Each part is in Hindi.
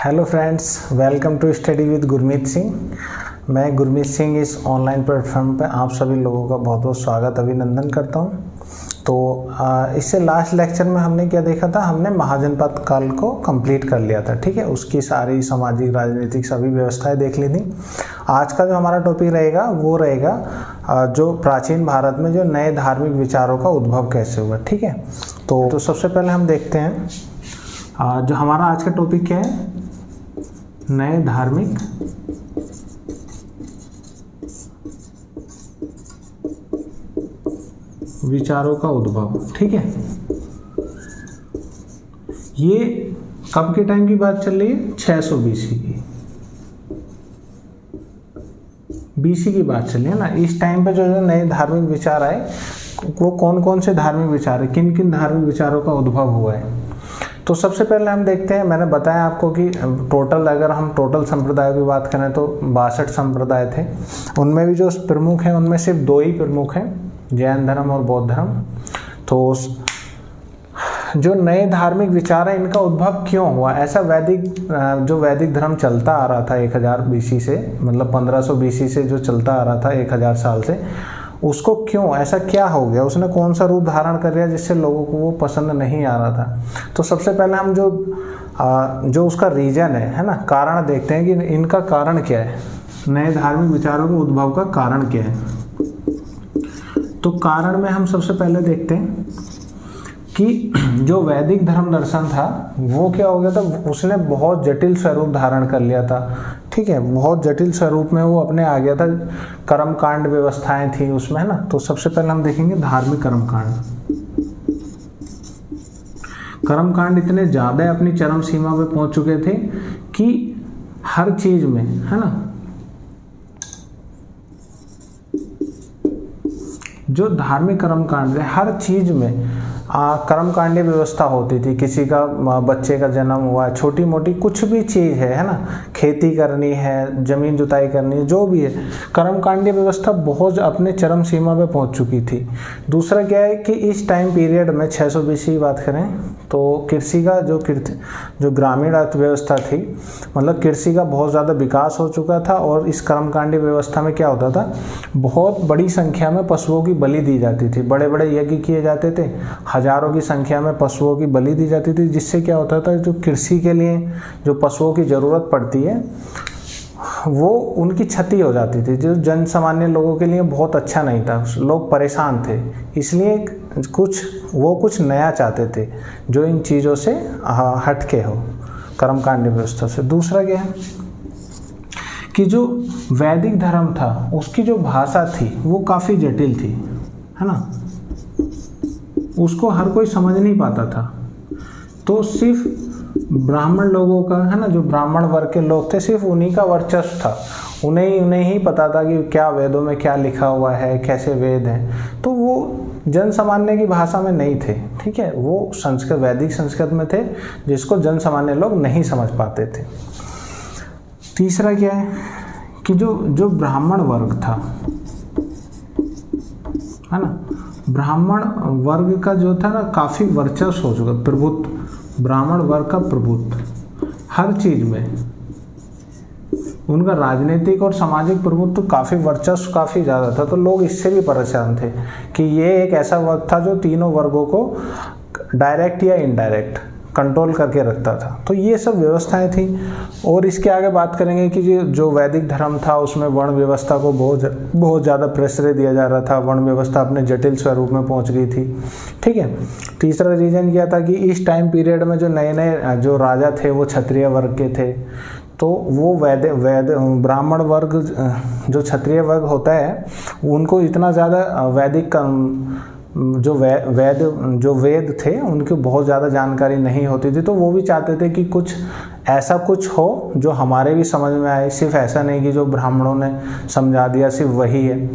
Hello friends, welcome to study with Gurmeet Singh. मैं गुरमीत सिंह इस ऑनलाइन प्लेटफॉर्म पे आप सभी लोगों का बहुत बहुत स्वागत अभिनंदन करता हूँ। तो इससे लास्ट लेक्चर में हमने क्या देखा था, हमने महाजनपद काल को कंप्लीट कर लिया था। ठीक है, उसकी सारी सामाजिक राजनीतिक सभी व्यवस्थाएं देख ली थी। आज का जो हमारा टॉपिक रहेगा वो रहेगा जो प्राचीन भारत में जो नए धार्मिक विचारों का उद्भव कैसे हुआ। ठीक है, तो सबसे पहले हम देखते हैं जो हमारा आज का टॉपिक क्या है, नए धार्मिक विचारों का उद्भव। ठीक है, ये कब के टाइम की बात चल रही है, 600 बीसी की बात चल रही है ना। इस टाइम पे जो नए धार्मिक विचार आए वो कौन कौन से धार्मिक विचार है, किन किन धार्मिक विचारों का उद्भव हुआ है। तो सबसे पहले हम देखते हैं, मैंने बताया आपको कि अगर हम टोटल संप्रदायों की बात करें तो 62 संप्रदाय थे। उनमें भी जो प्रमुख हैं उनमें सिर्फ 2 ही प्रमुख हैं, जैन धर्म और बौद्ध धर्म। तो जो नए धार्मिक विचार है इनका उद्भव क्यों हुआ, ऐसा वैदिक धर्म चलता आ रहा था 1000 बीसी से, मतलब 1500 बीसी से जो चलता आ रहा था 1000 साल से, उसको क्यों, ऐसा क्या हो गया, उसने कौन सा रूप धारण कर लिया जिससे लोगों को वो पसंद नहीं आ रहा था। तो सबसे पहले हम जो उसका रीजन है ना, कारण देखते हैं कि इनका कारण क्या है, नए धार्मिक विचारों के उद्भव का कारण क्या है। तो कारण में हम सबसे पहले देखते हैं कि जो वैदिक धर्म दर्शन था वो क्या हो गया था, उसने बहुत जटिल स्वरूप धारण कर लिया था। ठीक है, बहुत जटिल स्वरूप में वो अपने आ गया था। कर्मकांड व्यवस्थाएं थी उसमें, है ना। तो सबसे पहले हम देखेंगे धार्मिक कर्मकांड। कर्मकांड इतने ज्यादा अपनी चरम सीमा पे पहुंच चुके थे कि हर चीज में, है ना, जो धार्मिक कर्मकांड है हर चीज में कर्मकांडी व्यवस्था होती थी। किसी का बच्चे का जन्म हुआ, छोटी मोटी कुछ भी चीज है ना, खेती करनी है, जमीन जुताई करनी है, जो भी है, कर्मकांडी व्यवस्था बहुत अपने चरम सीमा पे पहुंच चुकी थी। दूसरा क्या है कि इस टाइम पीरियड में 600 बीसी की बात करें तो कृषि का जो ग्रामीण अर्थव्यवस्था थी, मतलब कृषि का बहुत ज़्यादा विकास हो चुका था। और इस कर्मकांडी व्यवस्था में क्या होता था, बहुत बड़ी संख्या में पशुओं की बलि दी जाती थी, बड़े बड़े यज्ञ किए जाते थे, हजारों की संख्या में पशुओं की बलि दी जाती थी, जिससे क्या होता था, जो कृषि के लिए जो पशुओं की ज़रूरत पड़ती है वो उनकी क्षति हो जाती थी, जो जन सामान्य लोगों के लिए बहुत अच्छा नहीं था, लोग परेशान थे। इसलिए कुछ नया चाहते थे जो इन चीज़ों से हटके हो, कर्मकांड व्यवस्था से। दूसरा क्या है कि जो वैदिक धर्म था उसकी जो भाषा थी वो काफ़ी जटिल थी, है ना, उसको हर कोई समझ नहीं पाता था। तो सिर्फ ब्राह्मण लोगों का, है ना, जो ब्राह्मण वर्ग के लोग थे, सिर्फ उन्हीं का वर्चस्व था, उन्हें ही पता था कि क्या वेदों में क्या लिखा हुआ है, कैसे वेद हैं। तो वो जन सामान्य की भाषा में नहीं थे। ठीक है, वो संस्कृत, वैदिक संस्कृत में थे, जिसको जन सामान्य लोग नहीं समझ पाते थे। तीसरा क्या है कि जो ब्राह्मण वर्ग था, है ना, ब्राह्मण वर्ग का जो था ना काफ़ी वर्चस्व हो चुका, प्रभुत्व, ब्राह्मण वर्ग का प्रभुत्व हर चीज में, उनका राजनीतिक और सामाजिक प्रभुत्व काफ़ी वर्चस्व काफ़ी ज़्यादा था। तो लोग इससे भी परेशान थे कि ये एक ऐसा वर्ग था जो तीनों वर्गों को डायरेक्ट या इनडायरेक्ट कंट्रोल करके रखता था। तो ये सब व्यवस्थाएं थी। और इसके आगे बात करेंगे कि जो वैदिक धर्म था उसमें वर्ण व्यवस्था को बहुत ज़्यादा प्रेशर दिया जा रहा था, वर्ण व्यवस्था अपने जटिल स्वरूप में पहुंच गई थी। ठीक है, तीसरा रीजन क्या था कि इस टाइम पीरियड में जो नए जो राजा थे वो क्षत्रिय वर्ग के थे। तो वो ब्राह्मण वर्ग, जो क्षत्रिय वर्ग होता है, उनको इतना ज़्यादा वैदिक जो वेद थे उनकी बहुत ज़्यादा जानकारी नहीं होती थी। तो वो भी चाहते थे कि ऐसा कुछ हो जो हमारे भी समझ में आए, सिर्फ ऐसा नहीं कि जो ब्राह्मणों ने समझा दिया सिर्फ वही है।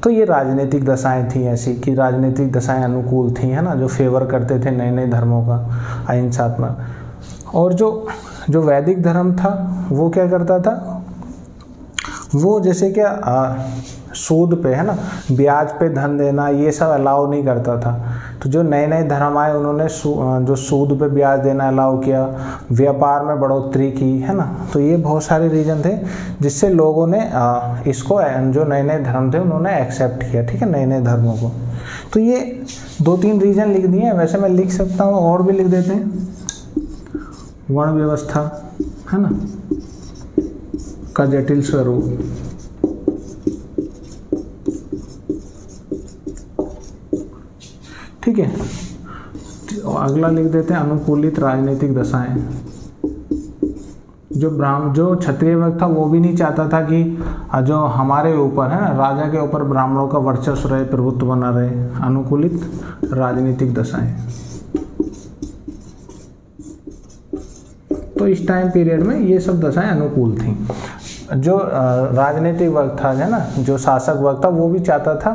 तो ये राजनीतिक दशाएं थी ऐसी कि राजनीतिक दशाएं अनुकूल थी, है ना, जो फेवर करते थे नए नए धर्मों का, अहिंसात्मक। और जो वैदिक धर्म था वो क्या करता था, वो जैसे क्या सूद पे है ना, ब्याज पे धन देना, ये सब अलाउ नहीं करता था। तो जो नए नए धर्म आए उन्होंने जो सूद पे ब्याज देना अलाउ किया, व्यापार में बढ़ोतरी की, है ना। तो ये बहुत सारे रीजन थे जिससे लोगों ने इसको, जो नए नए धर्म थे उन्होंने एक्सेप्ट किया, ठीक है, नए नए धर्मों को। तो ये 2-3 रीजन लिख दिए। वैसे मैं लिख सकता हूँ और भी लिख देते हैं, वर्ण व्यवस्था, है ना, का जटिल स्वरूप, ठीक है। तो अगला लिख देते हैं अनुकूलित राजनीतिक दशाएं। जो क्षत्रिय वर्ग था वो भी नहीं चाहता था कि जो हमारे ऊपर है ना, राजा के ऊपर ब्राह्मणों का वर्चस्व रहे, प्रभुत्व बना रहे। अनुकूलित राजनीतिक दशाएं। तो इस टाइम पीरियड में ये सब दशाएं अनुकूल थी। जो राजनीतिक वर्ग था, है ना, जो शासक वर्ग था, वो भी चाहता था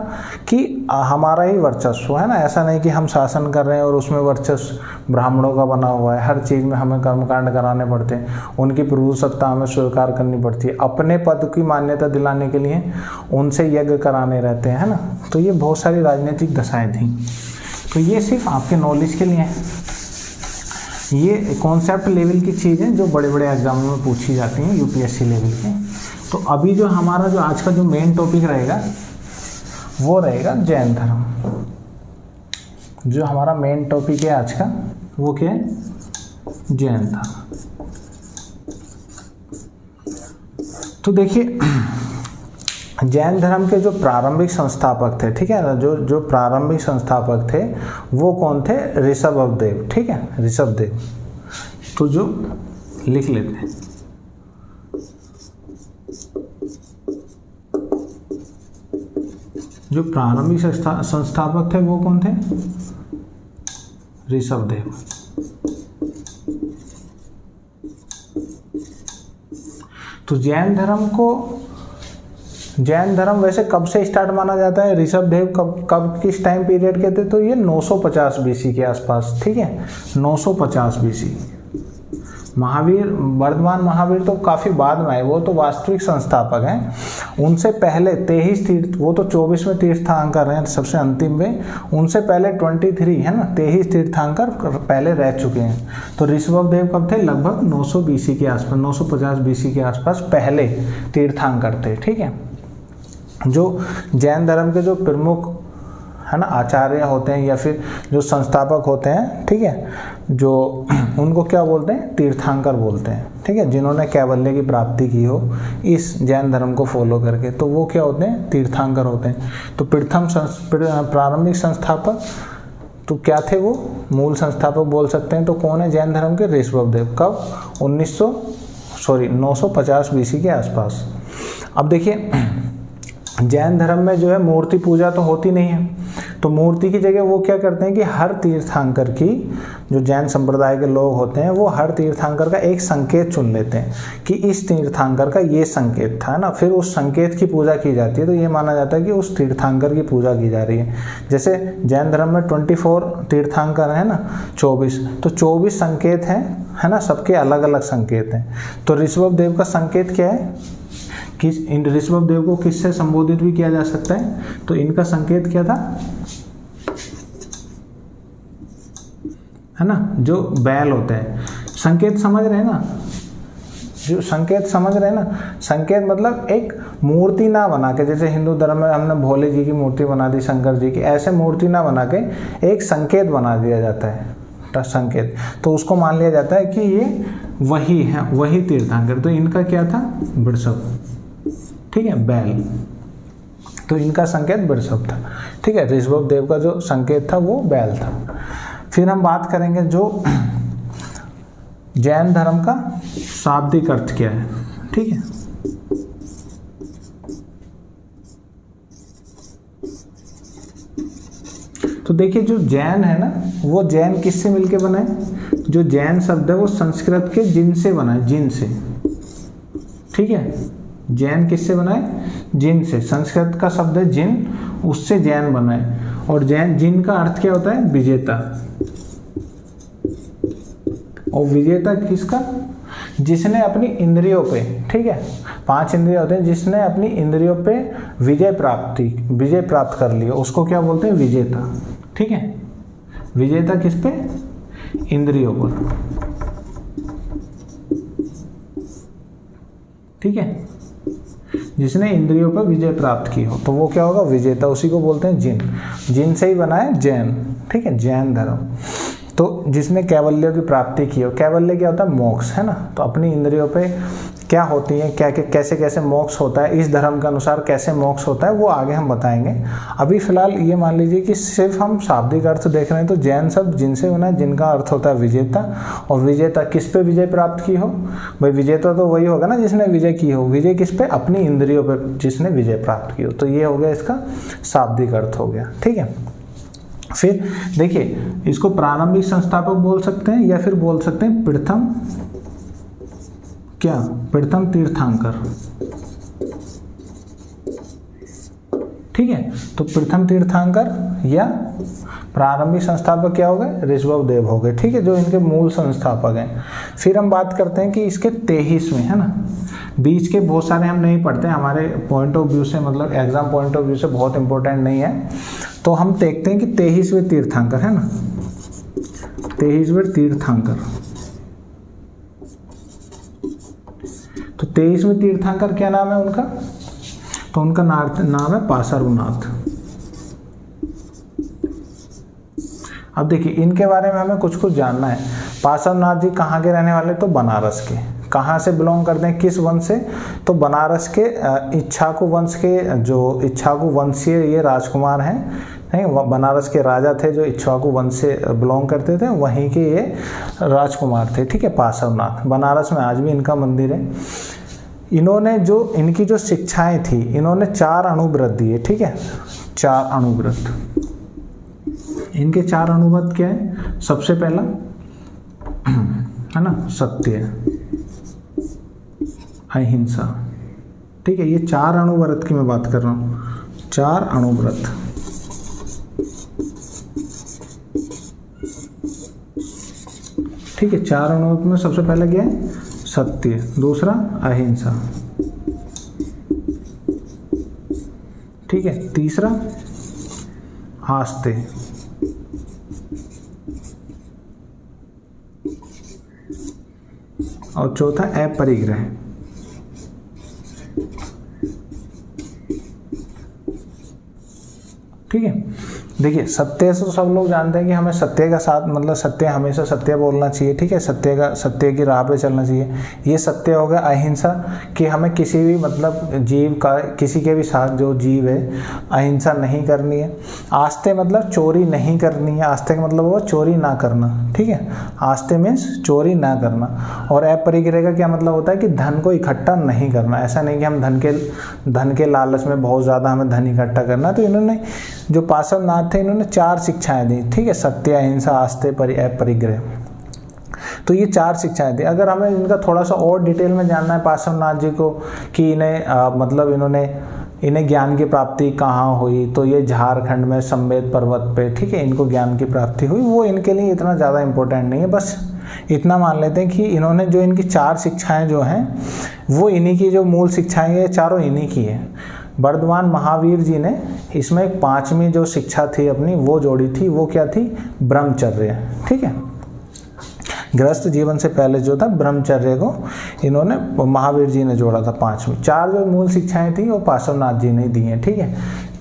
कि हमारा ही वर्चस्व है ना, ऐसा नहीं कि हम शासन कर रहे हैं और उसमें वर्चस्व ब्राह्मणों का बना हुआ है, हर चीज़ में हमें कर्मकांड कराने पड़ते हैं, उनकी प्रभु सत्ता हमें स्वीकार करनी पड़ती है, अपने पद की मान्यता दिलाने के लिए उनसे यज्ञ कराने रहते हैं, है ना। तो ये बहुत सारी राजनीतिक दशाएँ थी। तो ये सिर्फ आपके नॉलेज के लिए है, ये कॉन्सेप्ट लेवल की चीज़ है जो बड़े बड़े एग्जामों में पूछी जाती हैं, यूपीएससी लेवल के। तो अभी जो हमारा जो आज का जो मेन टॉपिक रहेगा वो रहेगा जैन धर्म। जो हमारा मेन टॉपिक है आज का वो क्या है? जैन धर्म। तो देखिए, जैन धर्म के जो प्रारंभिक संस्थापक थे, ठीक है ना, जो प्रारंभिक संस्थापक थे वो कौन थे? ऋषभदेव, ठीक है, ऋषभदेव। तो जो लिख लेते हैं, जो प्रारंभिक संस्थापक थे वो कौन थे? ऋषभदेव। तो जैन धर्म वैसे कब से स्टार्ट माना जाता है? ऋषभदेव कब किस टाइम पीरियड के थे? तो ये 950 बीसी के आसपास, ठीक है, 950 बीसी। वर्धमान महावीर तो काफ़ी बाद में आए, वो तो वास्तविक संस्थापक हैं। उनसे पहले 23 तीर्थ, वो तो 24वें तीर्थंकर हैं सबसे अंतिम में, उनसे पहले 23 है ना, 23 तीर्थंकर पहले रह चुके हैं। तो ऋषभदेव कब थे? लगभग 900 बीसी के आसपास, 950 बीसी के आसपास पहले तीर्थंकर थे, ठीक है। जो जैन धर्म के जो प्रमुख है ना आचार्य होते हैं या फिर जो संस्थापक होते हैं, ठीक है, जो उनको क्या बोलते हैं? तीर्थंकर बोलते हैं, ठीक है, जिन्होंने कैवल्य की प्राप्ति की हो इस जैन धर्म को फॉलो करके, तो वो क्या होते हैं? तीर्थंकर होते हैं। तो प्रथम प्रारंभिक संस्थापक तो क्या थे? वो मूल संस्थापक बोल सकते हैं। तो कौन है जैन धर्म के? ऋषभदेव। कब? 950 बीसी के आसपास। अब देखिए, जैन धर्म में जो है मूर्ति पूजा तो होती नहीं है, तो मूर्ति की जगह वो क्या करते हैं कि हर तीर्थंकर की, जो जैन संप्रदाय के लोग होते हैं, वो हर तीर्थंकर का एक संकेत चुन लेते हैं कि इस तीर्थंकर का ये संकेत था ना, फिर उस संकेत की पूजा की जाती है। तो ये माना जाता है कि उस तीर्थंकर की पूजा की जा रही है। जैसे जैन धर्म में 24 तीर्थंकर है ना, 24, तो 24 संकेत हैं, है ना, सबके अलग अलग संकेत हैं। तो ऋषभदेव का संकेत क्या है? इन ऋषभदेव को किससे संबोधित भी किया जा सकता है? तो इनका संकेत क्या था? है ना, जो बैल होते हैं। संकेत समझ रहे हैं ना? जो संकेत समझ रहे हैं ना? संकेत मतलब एक मूर्ति ना बना के, जैसे हिंदू धर्म में हमने भोले जी की मूर्ति बना दी, शंकर जी की, ऐसे मूर्ति ना बना के एक संकेत बना दिया जाता है, संकेत। तो उसको मान लिया जाता है कि ये वही है, वही तीर्थंकर। तो इनका क्या था? वृषभ, ठीक है, बैल। तो इनका संकेत वृषभ था, ठीक है। ऋषभदेव का जो संकेत था वो बैल था। फिर हम बात करेंगे जो जैन धर्म का शाब्दिक अर्थ क्या है, ठीक है। तो देखिए, जो जैन है ना, वो जैन किससे मिलके बना है? जो जैन शब्द है वो संस्कृत के जिन से बना है, जिन से, ठीक है। जैन किससे बना है? जिन से। संस्कृत का शब्द है जिन, उससे जैन बना है। और जैन, जिन का अर्थ क्या होता है? विजेता। और विजेता किसका? जिसने अपनी इंद्रियों पे, ठीक है, 5 इंद्रियां होते हैं, जिसने अपनी इंद्रियों पे विजय प्राप्त कर लिया, उसको क्या बोलते हैं? विजेता। ठीक है, विजेता किस पे? इंद्रियों पर। ठीक है, जिसने इंद्रियों पर विजय प्राप्त की हो तो वो क्या होगा? विजेता। उसी को बोलते हैं जिन। जिन से ही बना है जैन। ठीक है, जैन धर्म। तो जिसने कैवल्यों की प्राप्ति की हो, कैवल्य क्या होता है? मोक्ष, है ना। तो अपनी इंद्रियों पे क्या होती है, क्या कैसे कैसे मोक्ष होता है, इस धर्म के अनुसार कैसे मोक्ष होता है, वो आगे हम बताएंगे। अभी फिलहाल ये मान लीजिए कि सिर्फ हम शाब्दिक अर्थ देख रहे हैं। तो जैन शब्द जिनसे बना है, जिनका अर्थ होता है विजेता। और विजेता किस पे विजय प्राप्त की हो? भाई विजेता तो वही होगा ना जिसने विजय की हो। विजय किस पे? अपनी इंद्रियों पे जिसने विजय प्राप्त की हो। तो ये हो गया इसका शाब्दिक अर्थ हो गया। ठीक है, फिर देखिए, इसको प्रारंभिक संस्थापक बोल सकते हैं या फिर बोल सकते हैं प्रथम तीर्थंकर। ठीक है, तो प्रथम तीर्थंकर या प्रारंभिक संस्थापक क्या हो गए? ऋषभ देव हो गए। ठीक है, जो इनके मूल संस्थापक हैं। फिर हम बात करते हैं कि इसके 23वें, है ना, बीच के बहुत सारे हम नहीं पढ़ते, हमारे पॉइंट ऑफ व्यू से, मतलब एग्जाम पॉइंट ऑफ व्यू से बहुत इंपॉर्टेंट नहीं है। तो हम देखते हैं कि 23वें तीर्थंकर, है ना, 23वें तीर्थंकर। तो 23वें तीर्थंकर क्या नाम है उनका? तो उनका नाम है पार्श्वनाथ। अब देखिए, इनके बारे में हमें कुछ जानना है। पार्श्वनाथ जी कहाँ के रहने वाले? तो बनारस के। कहाँ से बिलोंग करते हैं, किस वंश से? तो बनारस के इक्ष्वाकु वंश के, जो इक्ष्वाकु वंशीय ये राजकुमार हैं, नहीं, बनारस के राजा थे जो इक्ष्वाकु वंश से बिलोंग करते थे, वहीं के ये राजकुमार थे। ठीक है, पार्श्वनाथ। बनारस में आज भी इनका मंदिर है। इन्होंने जो इनकी जो शिक्षाएं थी, इन्होंने 4 अणुव्रत दिए। ठीक है, 4 अणुव्रत। इनके 4 अणुव्रत क्या है? सबसे पहला है ना, सत्य, अहिंसा। ठीक है, ये 4 अणुव्रत की मैं बात कर रहा हूँ, 4 अणुव्रत। ठीक है, 4 अणुव्रत में सबसे पहला क्या है? सत्य। दूसरा अहिंसा। ठीक है, तीसरा आस्ते। और चौथा अपरिग्रह। ठीक है, देखिए, सत्य से तो सब लोग जानते हैं कि हमें सत्य का साथ, मतलब सत्य, हमेशा सत्य बोलना चाहिए। ठीक है, सत्य की राह पे चलना चाहिए। ये सत्य हो गया। अहिंसा, कि हमें किसी भी, मतलब जीव का, किसी के भी साथ जो जीव है, अहिंसा नहीं करनी है। आस्ते मतलब चोरी नहीं करनी है। आस्ते का मतलब होगा चोरी ना करना। ठीक है, आस्ते मीन्स चोरी ना करना। और अपरिग्रह का क्या मतलब होता है? कि धन को इकट्ठा नहीं करना। ऐसा नहीं कि हम धन के लालच में बहुत ज़्यादा हमें धन इकट्ठा करना। तो इन्होंने, जो पार्श्वनाथ थे, इन्होंने 4 शिक्षाएं दी। ठीक है, सत्य, अहिंसा, आस्ते, अपरिग्रह। तो ये 4 शिक्षाएं थी। अगर हमें इनका थोड़ा सा और डिटेल में जानना है पार्श्वनाथ जी को, कि इन्हें ज्ञान की प्राप्ति कहाँ हुई, तो ये झारखंड में संवेद पर्वत पे, ठीक है, इनको ज्ञान की प्राप्ति हुई। वो इनके लिए इतना ज़्यादा इम्पोर्टेंट नहीं है। बस इतना मान लेते हैं कि इन्होंने जो इनकी 4 शिक्षाएं जो हैं, वो इन्हीं की, जो मूल शिक्षाएं हैं, चारों इन्हीं की हैं। वर्धमान महावीर जी ने इसमें एक 5वीं जो शिक्षा थी अपनी, वो जोड़ी थी। वो क्या थी? ब्रह्मचर्य। ठीक है, गृहस्थ जीवन से पहले जो था ब्रह्मचर्य को इन्होंने, महावीर जी ने जोड़ा था 5वीं। 4 जो मूल शिक्षाएं थी वो पार्श्वनाथ जी ने दी हैं। ठीक है,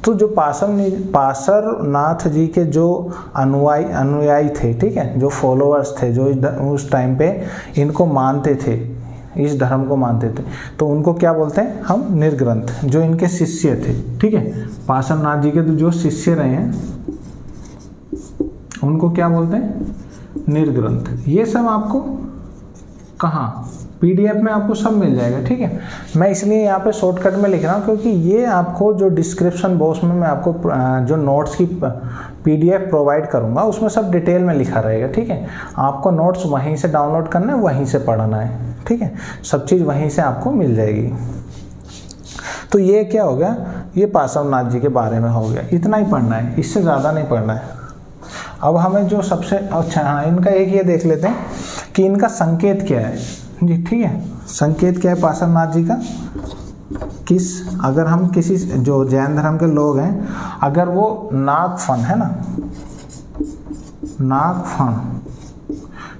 तो जो पार्श्वनाथ जी के जो अनुयायी थे, ठीक है, जो फॉलोअर्स थे, जो उस टाइम पे इनको मानते थे, इस धर्म को मानते थे, तो उनको क्या बोलते हैं हम? निर्ग्रंथ। जो इनके शिष्य थे, ठीक है, पार्श्वनाथ जी के जो शिष्य रहे हैं, उनको क्या बोलते हैं? निर्ग्रंथ। ये सब आपको कहाँ? PDF में आपको सब मिल जाएगा। ठीक है, मैं इसलिए यहाँ पे शॉर्टकट में लिख रहा हूँ, क्योंकि ये आपको जो डिस्क्रिप्शन बॉक्स में मैं आपको जो नोट्स की PDF प्रोवाइड करूँगा, उसमें सब डिटेल में लिखा रहेगा। ठीक है, आपको नोट्स वहीं से डाउनलोड करना है, वहीं से पढ़ना है। ठीक है, सब चीज़ वहीं से आपको मिल जाएगी। तो ये क्या हो गया? ये पार्श्वनाथ जी के बारे में हो गया। इतना ही पढ़ना है, इससे ज़्यादा नहीं पढ़ना है। अब हमें जो सबसे अच्छा, हाँ, इनका एक ये देख लेते हैं कि इनका संकेत क्या है। जी, ठीक है। संकेत क्या है पार्श्वनाथ जी का? अगर हम किसी जो जैन धर्म के लोग हैं, अगर वो नागफण है ना, नागफण,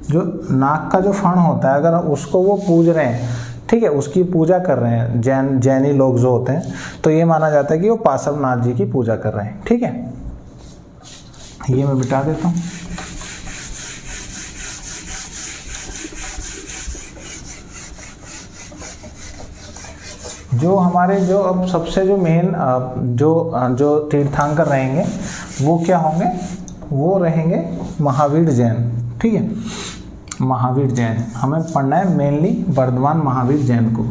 जो नाग का जो फण होता है, अगर उसको वो पूज रहे हैं, ठीक है, उसकी पूजा कर रहे हैं जैनी लोग जो होते हैं, तो ये माना जाता है कि वो पार्श्वनाथ जी की पूजा कर रहे हैं। ठीक है, ये मैं मिटा देता हूँ। जो हमारे जो अब सबसे जो मेन जो तीर्थंकर रहेंगे वो क्या होंगे? वो रहेंगे महावीर जैन। ठीक है, महावीर जैन हमें पढ़ना है मेनली वर्धमान महावीर जैन को।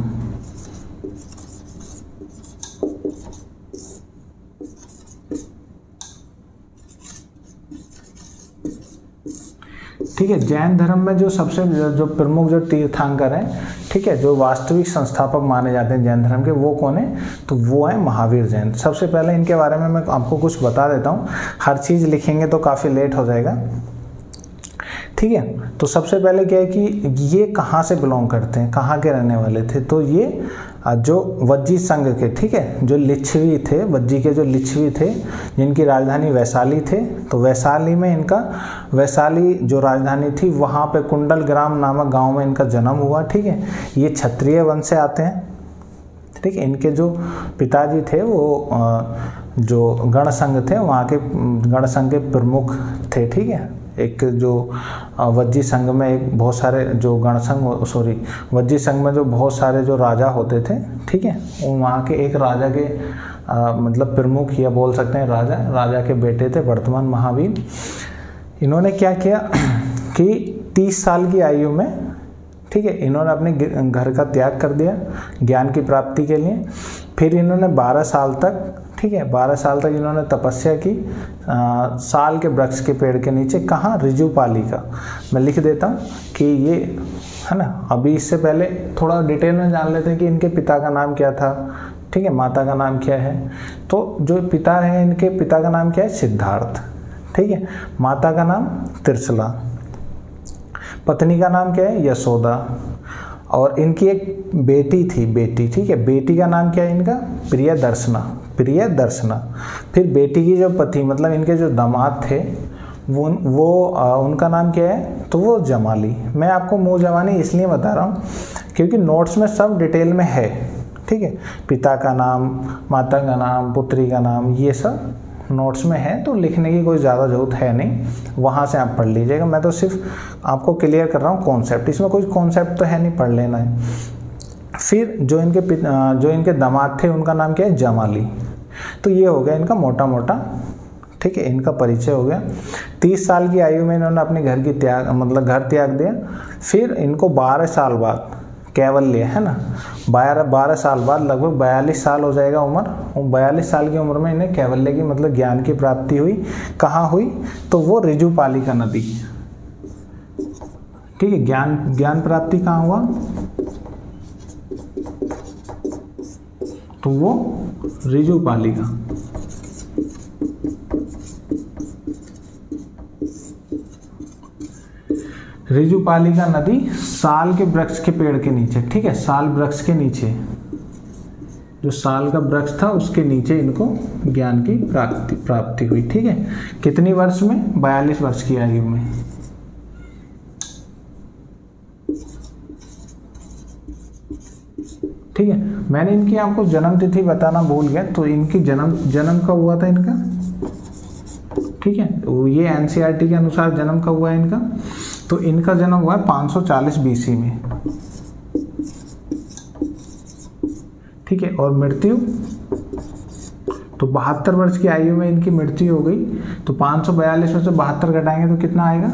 ठीक है, जैन धर्म में जो सबसे जो प्रमुख जो तीर्थंकर हैं, ठीक है, जो वास्तविक संस्थापक माने जाते हैं जैन धर्म के, वो कौन है? तो वो है महावीर जैन। सबसे पहले इनके बारे में मैं आपको कुछ बता देता हूँ, हर चीज़ लिखेंगे तो काफ़ी लेट हो जाएगा। ठीक है, तो सबसे पहले क्या है कि ये कहाँ से बिलोंग करते हैं, कहाँ के रहने वाले थे? तो ये जो वज्जी संघ के, ठीक है, जो लिच्छवी थे, वज्जी के जो लिच्छवी थे, जिनकी राजधानी वैशाली थे, तो वैशाली में इनका, वैशाली जो राजधानी थी, वहाँ पे कुंडल ग्राम नामक गांव में इनका जन्म हुआ। ठीक है, ये क्षत्रिय वंश से आते हैं। ठीक है, इनके जो पिताजी थे वो जो गण संघ थे, वहाँ के गण संघ के प्रमुख थे। ठीक है, एक जो वज्जी संघ में एक बहुत सारे जो वज्जी संघ में जो बहुत सारे जो राजा होते थे, ठीक है, वो वहाँ के एक राजा के मतलब प्रमुख या बोल सकते हैं राजा के बेटे थे वर्धमान महावीर। इन्होंने क्या किया कि 30 साल की आयु में, ठीक है, इन्होंने अपने घर का त्याग कर दिया ज्ञान की प्राप्ति के लिए। फिर इन्होंने 12 साल तक, ठीक है, 12 साल तक इन्होंने तपस्या की साल के वृक्ष के पेड़ के नीचे। कहाँ? ऋजुपाली का। मैं लिख देता हूँ कि ये है ना। अभी इससे पहले थोड़ा डिटेल में जान लेते हैं कि इनके पिता का नाम क्या था, ठीक है, माता का नाम क्या है। तो जो पिता है, इनके पिता का नाम क्या है? सिद्धार्थ। ठीक है, माता का नाम त्रिशला, पत्नी का नाम क्या है? यशोदा, और इनकी एक बेटी थी, बेटी, ठीक है, बेटी का नाम क्या है इनका? प्रियदर्शना। फिर बेटी की जो पति मतलब इनके जो दामाद थे वो उनका नाम क्या है? तो वो जमाली। मैं आपको मुँह जबानी इसलिए बता रहा हूँ क्योंकि नोट्स में सब डिटेल में है। ठीक है, पिता का नाम, माता का नाम, पुत्री का नाम, ये सब नोट्स में है, तो लिखने की कोई ज़्यादा ज़रूरत है नहीं, वहाँ से आप पढ़ लीजिएगा। मैं तो सिर्फ आपको क्लियर कर रहा हूँ कॉन्सेप्ट, इसमें कोई कॉन्सेप्ट तो है नहीं, पढ़ लेना है। फिर जो इनके दामाद थे उनका नाम क्या है? जमाली। तो ये हो गया इनका मोटा मोटा, ठीक है, इनका परिचय हो गया। 30 साल की आयु में इन्होंने अपने घर की घर त्याग दिया। फिर इनको 12 साल बाद कैवल्य, है ना, 12 साल बाद, लगभग 42 साल हो जाएगा उम्र, 42 साल की उम्र में इन्हें कैवल्य की मतलब ज्ञान की प्राप्ति हुई। कहाँ हुई? तो वो ऋजुपालिका नदी, ठीक है, ज्ञान प्राप्ति कहाँ हुआ? तो वो ऋजुपालिका। ऋजुपालिका नदी साल के वृक्ष के पेड़ के नीचे, ठीक है, साल वृक्ष के नीचे, जो साल का वृक्ष था उसके नीचे इनको ज्ञान की प्राप्ति हुई। ठीक है, कितनी वर्ष में? 42 वर्ष की आयु में। ठीक है, मैंने इनकी आपको जन्म तिथि बताना भूल गया, तो इनकी जन्म कब हुआ था इनका? ठीक है, ये एनसीईआरटी के अनुसार जन्म कब हुआ है इनका? तो इनका जन्म हुआ है 540 बीसी में। ठीक है, और मृत्यु तो 72 वर्ष की आयु में इनकी मृत्यु हो गई। तो 542 में से 72 घटाएंगे तो कितना आएगा?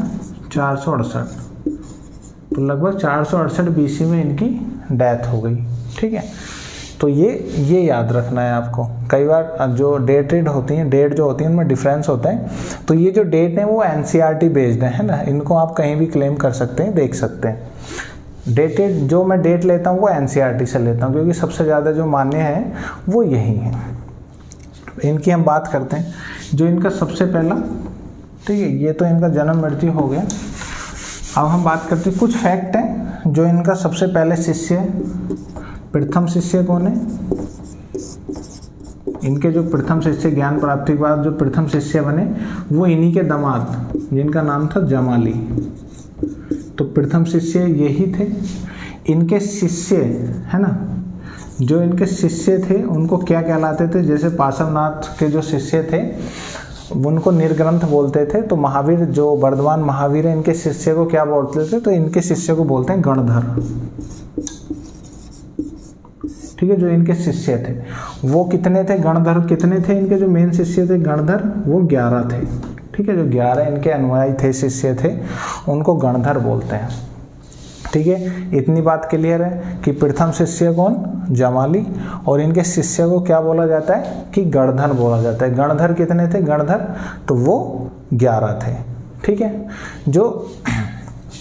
468। तो लगभग 468 बीसी में इनकी डेथ हो गई। ठीक है, तो ये याद रखना है आपको। कई बार जो डेट होती हैं, डेट जो होती है उनमें डिफरेंस होता है। तो ये जो डेट है वो एनसीईआरटी बेस्ड है ना, इनको आप कहीं भी क्लेम कर सकते हैं, देख सकते हैं। डेटेड जो मैं डेट लेता हूँ वो एनसीईआरटी से लेता हूँ क्योंकि सबसे ज़्यादा जो मान्य है वो यही है। इनकी हम बात करते हैं, जो इनका सबसे पहला, ठीक है, ये तो इनका जन्म मृत्यु हो गया। अब हम बात करते हैं, कुछ फैक्ट हैं जो इनका सबसे पहले शिष्य, प्रथम शिष्य कौन है? इनके जो प्रथम शिष्य, ज्ञान प्राप्ति के बाद जो प्रथम शिष्य बने वो इन्हीं के दामाद, जिनका नाम था जमाली। तो प्रथम शिष्य यही थे। इनके शिष्य है ना, जो इनके शिष्य थे उनको क्या कहलाते थे? जैसे पार्श्वनाथ के जो शिष्य थे उनको निर्ग्रंथ बोलते थे। तो महावीर, जो वर्धमान महावीर है, इनके शिष्य को क्या बोलते थे? तो इनके शिष्य को बोलते हैं गणधर। ठीक है, जो इनके शिष्य थे वो कितने थे? गणधर कितने थे? इनके जो मेन शिष्य थे गणधर, वो 11 थे। ठीक है, जो 11 इनके अनुयायी थे, शिष्य थे, उनको गणधर बोलते हैं। ठीक है, इतनी बात क्लियर है कि प्रथम शिष्य कौन? जमाली, और इनके शिष्य को क्या बोला जाता है? कि गणधर बोला जाता है। गणधर कितने थे? गणधर तो वो 11 थे। ठीक है, जो